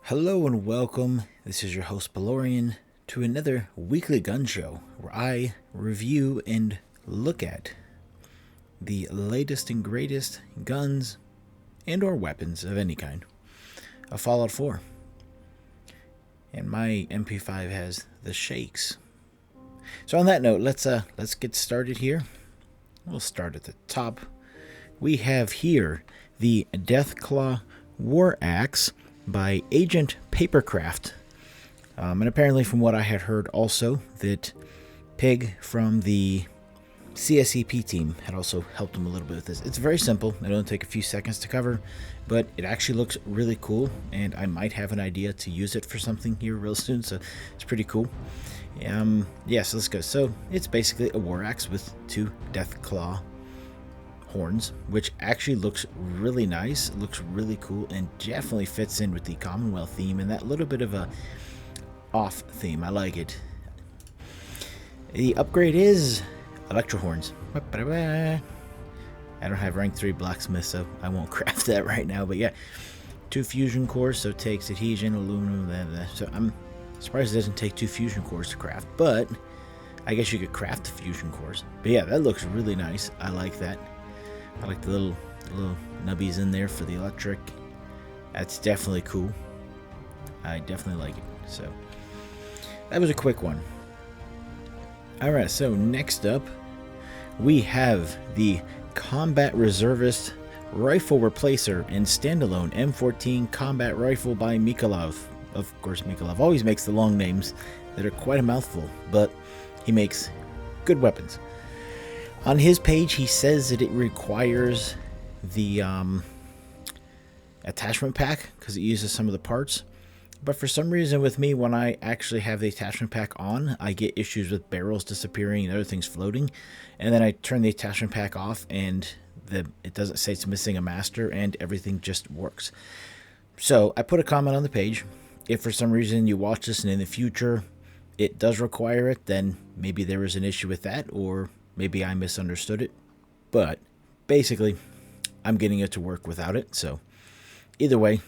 Hello and welcome. This is your host Balorian to another weekly gun show where I review and look at the latest and greatest guns and or weapons of any kind of Fallout 4. And my MP5 has the shakes. So on that note, let's get started here. We'll start at the top. We have here the DeathClaw WarAxe by Agent Papercraft. And apparently from what I had heard also, that Pig from the CSEP team had also helped him a little bit with this. It's very simple. It'll only take a few seconds to cover, but it actually looks really cool, and I might have an idea to use it for something here real soon, so it's pretty cool. So let's go. So it's basically a war axe with two DeathClaw horns, which actually looks really nice, looks really cool, and definitely fits in with the Commonwealth theme and that little bit of a off theme. I like it. The upgrade is electro horns. I don't have rank 3 blacksmith, so I won't craft that right now, but yeah, 2 fusion cores, so it takes adhesion, aluminum, blah. So I'm surprised it doesn't take 2 fusion cores to craft, but I guess you could craft the fusion cores. But yeah, that looks really nice. I like that. I like the little nubbies in there for the electric. That's definitely cool. I definitely like it. So that was a quick one. Alright, so next up we have the Combat Reservist Rifle Replacer and Standalone M14 Combat Rifle by Mykolaiv. Of course, Mykolaiv always makes the long names that are quite a mouthful, but he makes good weapons. On his page, he says that it requires the attachment pack because it uses some of the parts. But for some reason with me, when I actually have the attachment pack on, I get issues with barrels disappearing and other things floating. And then I turn the attachment pack off and it doesn't say it's missing a master and everything just works. So I put a comment on the page. If for some reason you watch this and in the future it does require it, then maybe there was an issue with that, or maybe I misunderstood it, but basically, I'm getting it to work without it, so either way,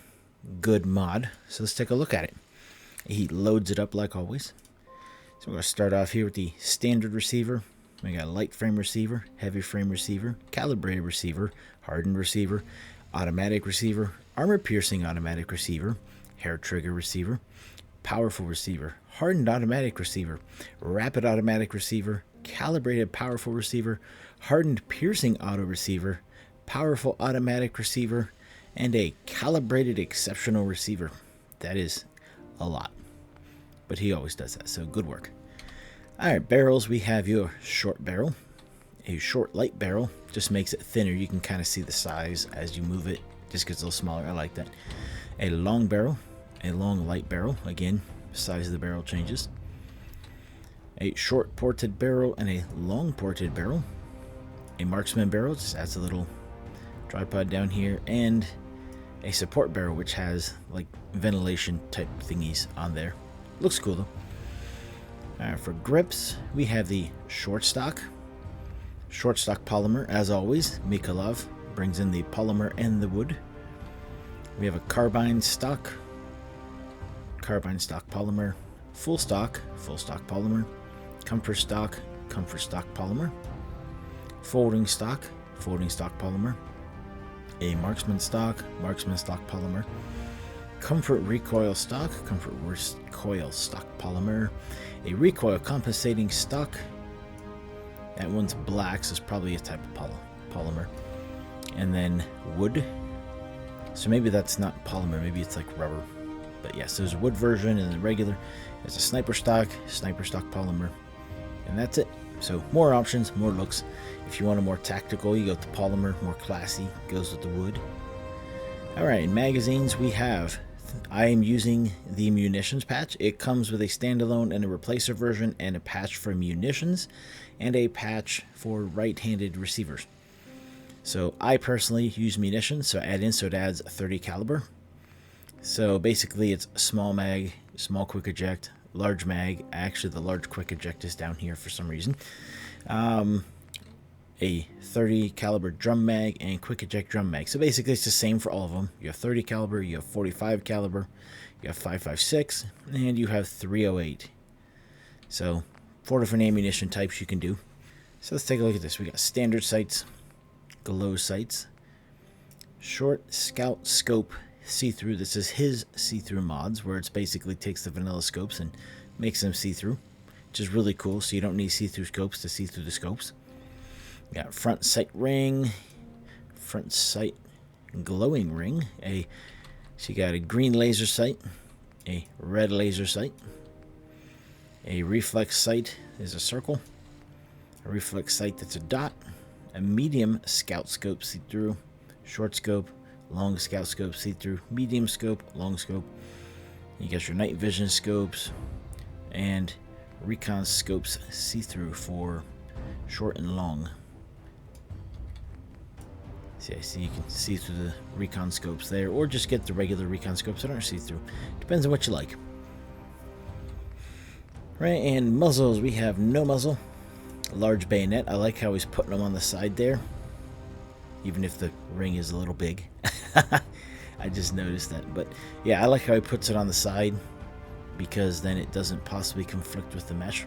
good mod. So let's take a look at it. He loads it up like always. So we're going to start off here with the standard receiver. We got a light frame receiver, heavy frame receiver, calibrated receiver, hardened receiver, automatic receiver, armor piercing automatic receiver, hair trigger receiver, powerful receiver, hardened automatic receiver, rapid automatic receiver, calibrated powerful receiver, hardened piercing auto receiver, powerful automatic receiver, and a calibrated exceptional receiver. That is a lot, but he always does that, so good work. Alright, barrels, we have your short barrel. A short light barrel just makes it thinner. You can kind of see the size as you move it, just gets a little smaller. I like that. A long barrel, a long light barrel, again, size of the barrel changes. A short ported barrel and a long ported barrel. A marksman barrel, just adds a little tripod down here, and a support barrel which has like ventilation type thingies on there. Looks cool though. For grips, we have the short stock polymer. As always, Mykolaiv brings in the polymer and the wood. We have a carbine stock polymer, full stock polymer, comfort stock polymer, folding stock polymer, a marksman stock polymer, comfort recoil stock polymer, a recoil compensating stock. That one's black, so it's probably a type of polymer. And then wood. So maybe that's not polymer, maybe it's like rubber. But yes, there's a wood version and the regular. There's a sniper stock polymer. And that's it. So more options, more looks. If you want a more tactical, you go with the polymer, more classy, goes with the wood. Alright, in magazines I am using the munitions patch. It comes with a standalone and a replacer version, and a patch for munitions, and a patch for right-handed receivers. So I personally use munitions, so I add in, so it adds 30 caliber. So basically it's small mag, small quick eject, large mag. Actually, the large quick eject is down here for some reason. a 30 caliber drum mag, and quick eject drum mag. So basically it's the same for all of them. You have 30 caliber, you have 45 caliber, you have 5.56, and you have 308. So 4 different ammunition types you can do. So let's take a look at this. We got standard sights, glow sights, short scout scope see-through. This is his see-through mods, where it's basically takes the vanilla scopes and makes them see-through, which is really cool. So you don't need see-through scopes to see through the scopes. We got front sight ring, front sight glowing ring. So you got a green laser sight, a red laser sight, a reflex sight is a circle, a reflex sight that's a dot, a medium scout scope see-through, short scope, long scout scope see-through, medium scope, long scope. You got your night vision scopes and recon scopes see-through for short and long. See, you can see through the recon scopes there, or just get the regular recon scopes that aren't see-through. Depends on what you like. Right, and muzzles, we have no muzzle, large bayonet. I like how he's putting them on the side there, even if the ring is a little big. I just noticed that. But yeah, I like how he puts it on the side, because then it doesn't possibly conflict with the mesh.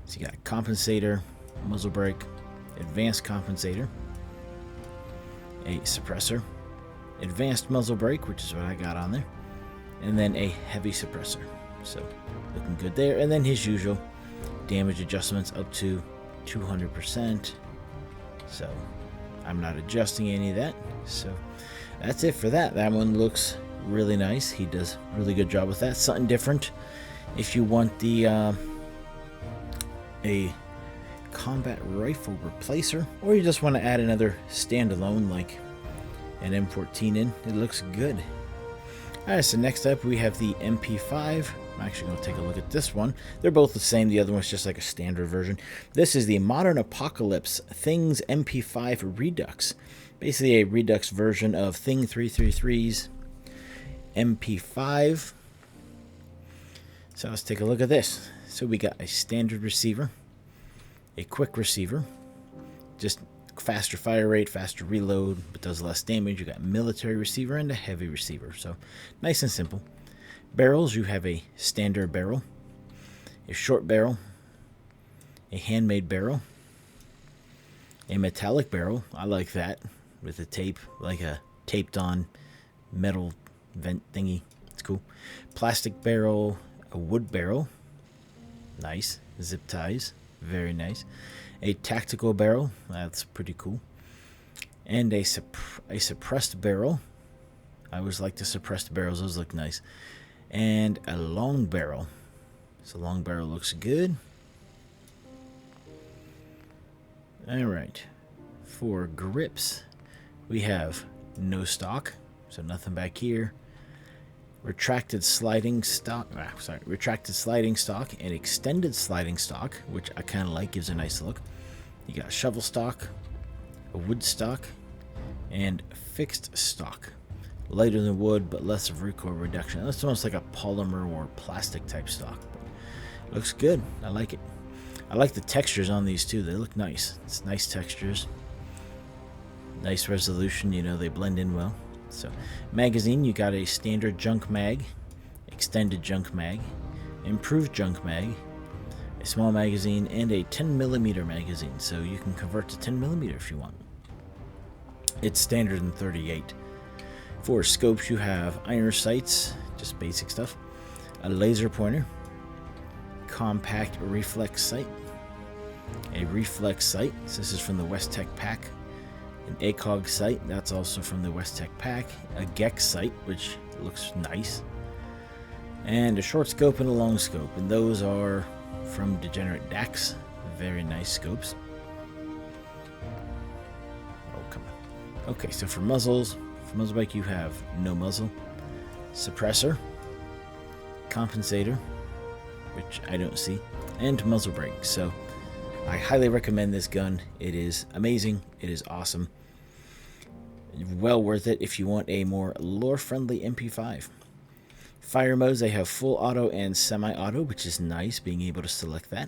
So you got compensator, muzzle brake, advanced compensator, a suppressor, advanced muzzle brake, which is what I got on there, and then a heavy suppressor. So looking good there. And then his usual damage adjustments up to 200%. So I'm not adjusting any of that. So that's it for that. That one looks really nice. He does a really good job with that. Something different if you want the a combat rifle replacer, or you just want to add another standalone like an M14 in. It looks good. Alright, so next up we have the MP5. I'm actually going to take a look at this one. They're both the same. The other one's just like a standard version. This is the Modern Apocalypse Things MP5 Redux. Basically a Redux version of Thing 333's MP5. So let's take a look at this. So we got a standard receiver, a quick receiver, just faster fire rate, faster reload, but does less damage. You got military receiver and a heavy receiver. So nice and simple. Barrels, you have a standard barrel, a short barrel, a handmade barrel, a metallic barrel. I like that, with a tape, like a taped on metal vent thingy. It's cool. Plastic barrel, a wood barrel. Nice. Zip ties. Very nice. A tactical barrel. That's pretty cool. And a suppressed barrel. I always like the suppressed barrels. Those look nice. And a long barrel. So long barrel looks good. Alright. For grips, we have no stock. So nothing back here. Retracted sliding stock, retracted sliding stock and extended sliding stock, which I kind of like, gives a nice look. You got shovel stock, a wood stock, and fixed stock. Lighter than wood, but less of recoil reduction. That's almost like a polymer or plastic type stock. But looks good. I like it. I like the textures on these too. They look nice. It's nice textures. Nice resolution. You know, they blend in well. So, magazine, you got a standard junk mag, extended junk mag, improved junk mag, a small magazine, and a 10mm magazine. So you can convert to 10mm if you want. It's standard in 38. For scopes, you have iron sights, just basic stuff, a laser pointer, compact reflex sight, a reflex sight. So this is from the West Tech pack. An ACOG sight, that's also from the West Tech pack. A Gex sight, which looks nice. And a short scope and a long scope. And those are from Degenerate Dax. Very nice scopes. Oh, come on. Okay, so for muzzles, for muzzle brake you have no muzzle, suppressor, compensator, which I don't see, and muzzle brake. So I highly recommend this gun. It is amazing. It is awesome. Well worth it if you want a more lore-friendly MP5. Fire modes, they have full auto and semi-auto, which is nice, being able to select that.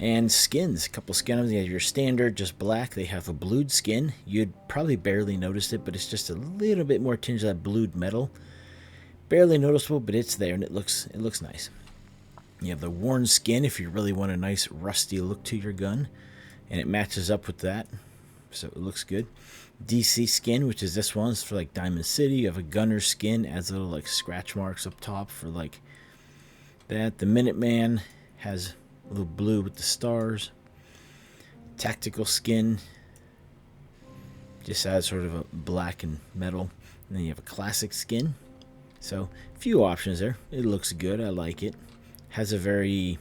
And skins, a couple skins. You have your standard, just black. They have a blued skin. You'd probably barely notice it, but it's just a little bit more tinge of that blued metal. Barely noticeable, but it's there, and it looks nice. You have the worn skin if you really want a nice rusty look to your gun, and it matches up with that, so it looks good. DC skin, which is this one, is for like Diamond City. You have a gunner skin, adds little like scratch marks up top for like that. The Minuteman has a little blue with the stars. Tactical skin just adds sort of a black and metal. And then you have a classic skin. So a few options there. It looks good. I like it. Has a very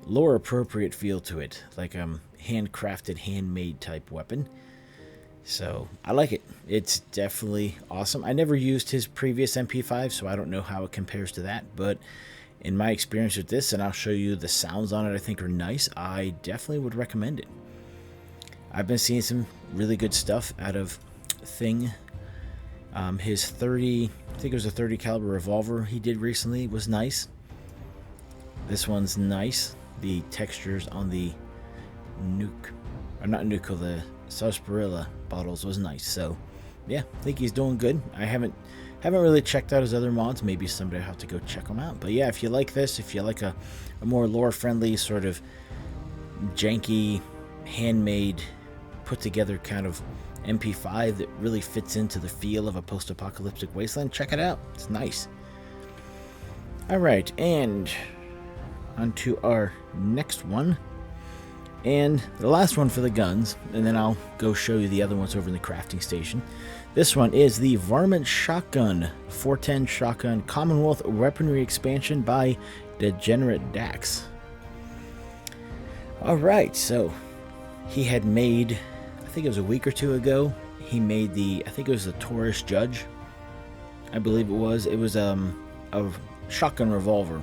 lore appropriate feel to it, like handcrafted, handmade type weapon. So I like it. It's definitely awesome. I never used his previous MP5, so I don't know how it compares to that, but in my experience with this, and I'll show you the sounds on it, I think are nice. I definitely would recommend it. I've been seeing some really good stuff out of Thing. His 30, I think it was a 30 caliber revolver he did recently, was nice. This one's nice. The textures on the nuke, or not nuke, the sarsaparilla bottles was nice. So yeah, I think he's doing good. I haven't really checked out his other mods. Maybe someday I'll have to go check them out. But yeah, if you like this, if you like a more lore friendly sort of janky, handmade, put together kind of MP5 that really fits into the feel of a post-apocalyptic wasteland, check it out. It's nice. Alright, and on to our next one. And the last one for the guns, and then I'll go show you the other ones over in the crafting station. This one is the Varmint Shotgun 410 Shotgun Commonwealth Weaponry Expansion by Degenerate Dax. Alright, so he had made, I think it was a week or two ago, he made the, I think it was the Taurus Judge, I believe it was. It was a shotgun revolver.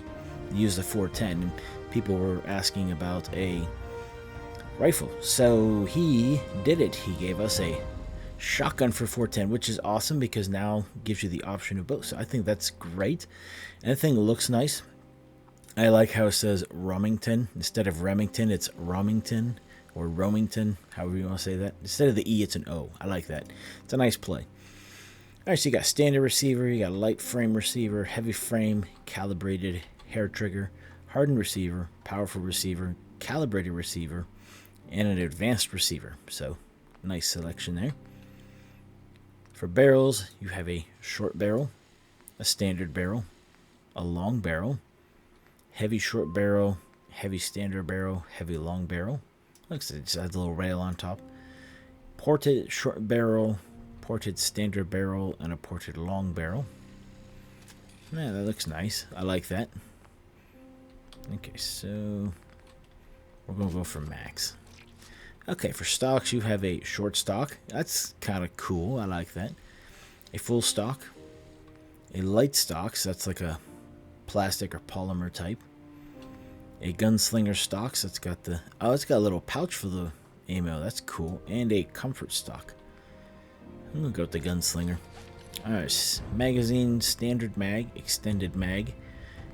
He used the 410, and people were asking about a rifle. So he did it. He gave us a shotgun for 410, which is awesome because now gives you the option of both. So I think that's great. And the thing looks nice. I like how it says Romington. Instead of Remington, it's Romington. Or Romington, however you want to say that. Instead of the E, it's an O. I like that. It's a nice play. Alright, so you got standard receiver, you got light frame receiver, heavy frame, calibrated hair trigger, hardened receiver, powerful receiver, calibrated receiver, and an advanced receiver. So, nice selection there. For barrels, you have a short barrel, a standard barrel, a long barrel, heavy short barrel, heavy standard barrel, heavy long barrel. Looks like it just has a little rail on top. Ported short barrel, ported standard barrel, and a ported long barrel. Man, that looks nice. I like that. Okay, so we're going to go for max. Okay, for stocks, you have a short stock. That's kind of cool. I like that. A full stock. A light stock, so that's like a plastic or polymer type. A gunslinger stock, so it's got the, oh, it's got a little pouch for the ammo. That's cool. And a comfort stock. I'm going to go with the gunslinger. Alright, magazine, standard mag, extended mag,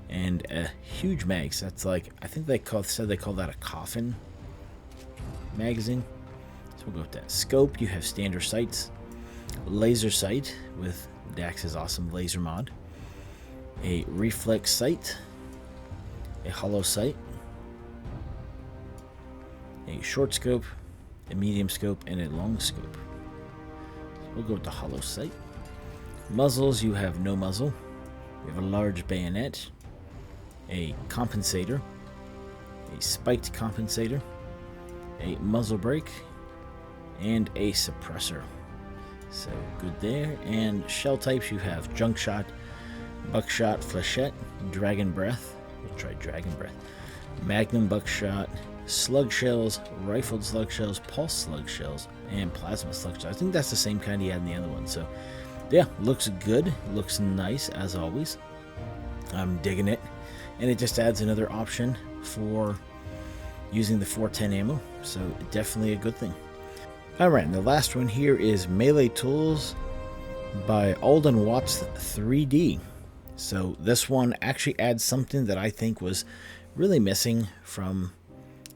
and a huge mag. So that's like, I think they call that a coffin magazine. So we'll go with that. Scope, you have standard sights, laser sight with Dax's awesome laser mod, a reflex sight, a hollow sight, a short scope, a medium scope, and a long scope. So we'll go with the hollow sight. Muzzles, you have no muzzle. You have a large bayonet, a compensator, a spiked compensator, a muzzle brake, and a suppressor. So good there. And shell types, you have junk shot, buckshot, flechette, dragon breath. We'll try dragon breath. Magnum buckshot, slug shells, rifled slug shells, pulse slug shells, and plasma slug shells. I think that's the same kind he had in the other one. So yeah, looks good, looks nice as always. I'm digging it, and it just adds another option for using the 410 ammo, so definitely a good thing. Alright, and the last one here is Melee Tools by Alden Watts 3D. So this one actually adds something that I think was really missing from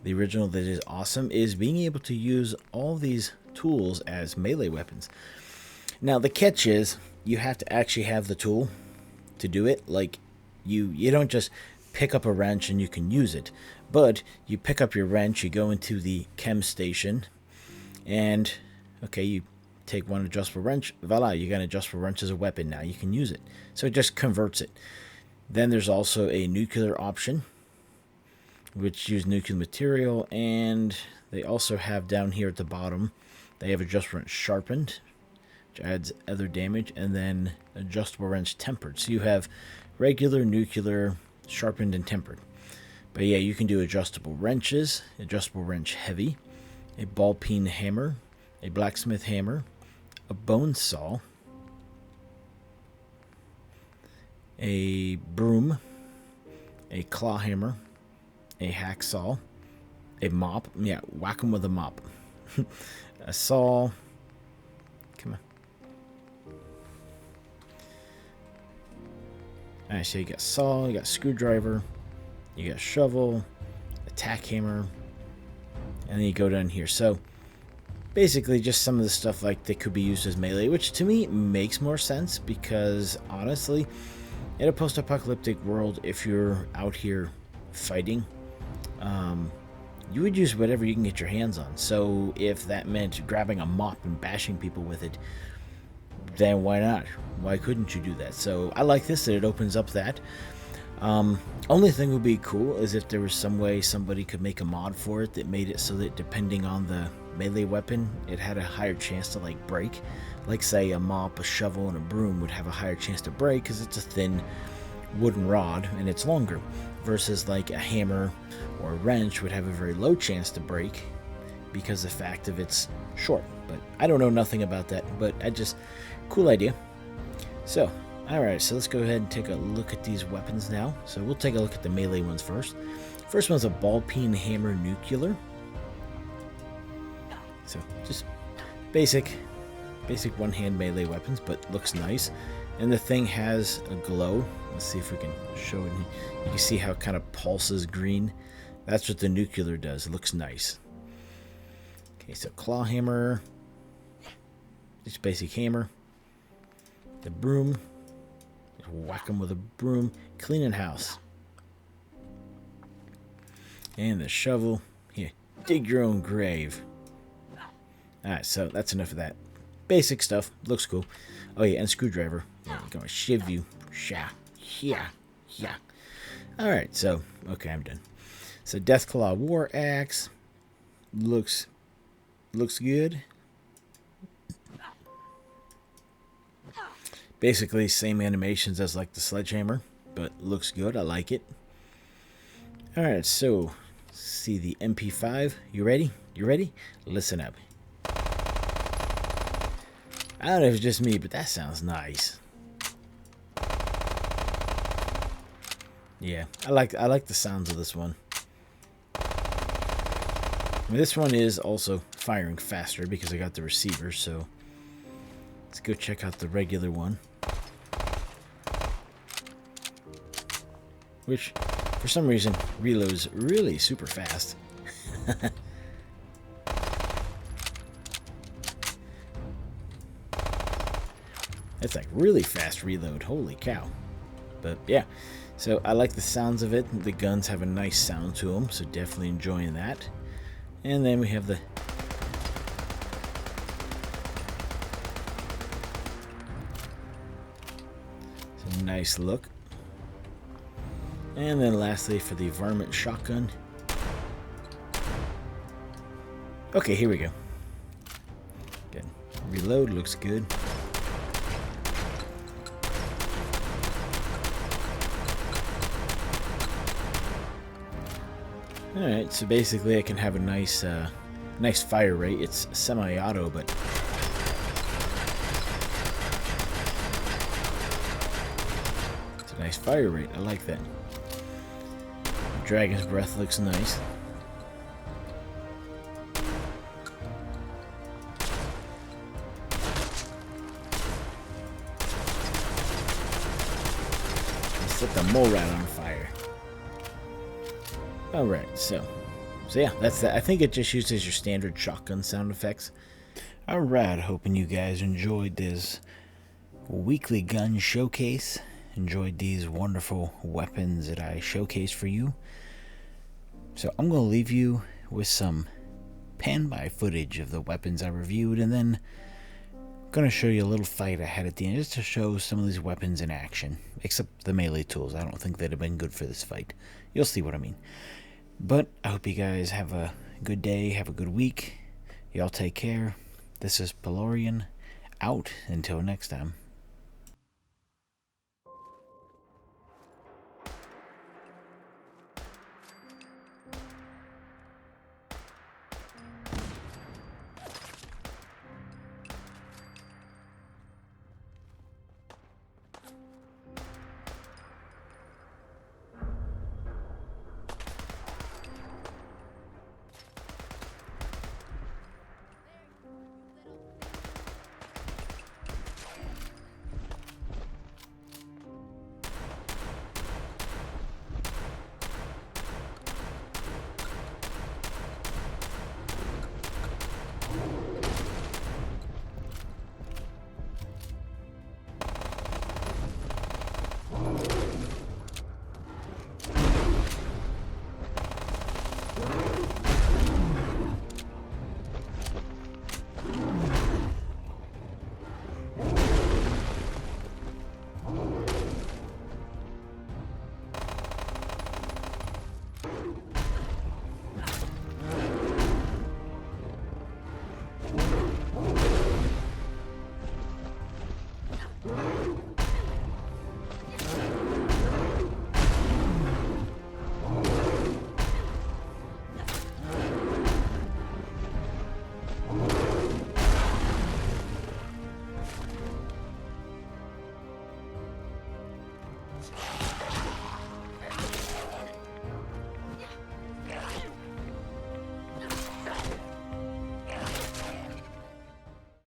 the original that is awesome, is being able to use all these tools as melee weapons. Now, the catch is you have to actually have the tool to do it. Like, you don't just pick up a wrench and you can use it. But you pick up your wrench, you go into the chem station, and, okay, you take one adjustable wrench, voila, you got an adjustable wrench as a weapon now. You can use it. So it just converts it. Then there's also a nuclear option, which use nuclear material, and they also have down here at the bottom, they have adjustable wrench sharpened, which adds other damage, and then adjustable wrench tempered. So you have regular, nuclear, sharpened, and tempered. But yeah, you can do adjustable wrenches, adjustable wrench heavy, a ball peen hammer, a blacksmith hammer, a bone saw, a broom, a claw hammer, a hacksaw, a mop. Yeah, whack 'em with a mop. A saw. Come on. Alright, so you got saw, you got screwdriver, you got shovel, a tack hammer, and then you go down here. So basically just some of the stuff like that could be used as melee, which to me makes more sense because honestly, in a post-apocalyptic world, if you're out here fighting, you would use whatever you can get your hands on. So if that meant grabbing a mop and bashing people with it, then why not? Why couldn't you do that? So I like this, that it opens up that. Only thing would be cool is if there was some way somebody could make a mod for it that made it so that depending on the melee weapon, it had a higher chance to like break. Like say a mop, a shovel, and a broom would have a higher chance to break because it's a thin wooden rod and it's longer, versus like a hammer or a wrench would have a very low chance to break because the fact of it's short. But I don't know nothing about that, but cool idea. So alright, so let's go ahead and take a look at these weapons now. So we'll take a look at the melee ones first. First one's a ball peen hammer nuclear. So just basic one-hand melee weapons, but looks nice. And the thing has a glow. Let's see if we can show it. You can see how it kind of pulses green. That's what the nuclear does. It looks nice. Okay, so claw hammer. Just basic hammer. The broom. Just whack them with a broom. Cleaning house. And the shovel. Here, dig your own grave. Alright, so that's enough of that. Basic stuff. Looks cool. Oh yeah, and screwdriver. Yeah, gonna shiv you. Yeah. Alright, so, okay, I'm done. So DeathClaw WarAxe. Looks good. Basically, same animations as like the sledgehammer, but looks good. I like it. Alright, so, see the MP5. You ready? You ready? Listen up. I don't know if it's just me, but that sounds nice. Yeah, I like the sounds of this one. I mean, this one is also firing faster because I got the receiver, so let's go check out the regular one. Which, for some reason, reloads really super fast. It's like really fast reload, holy cow. But yeah, so I like the sounds of it. The guns have a nice sound to them, so definitely enjoying that. And then we have the some nice look. And then lastly for the Varmint shotgun. Okay, here we go. Good. Reload looks good. Alright, so basically I can have a nice nice fire rate. It's semi-auto, but it's a nice fire rate. I like that. Dragon's breath looks nice. Set the mole rat on fire. Alright, so So yeah, that's that. I think it just uses your standard shotgun sound effects. Alright, hoping you guys enjoyed this weekly gun showcase. Enjoyed these wonderful weapons that I showcased for you. So I'm going to leave you with some pan-by footage of the weapons I reviewed, and then I'm going to show you a little fight I had at the end just to show some of these weapons in action. Except the melee tools. I don't think they'd have been good for this fight. You'll see what I mean. But I hope you guys have a good day, have a good week. Y'all take care. This is Pelorian, out until next time.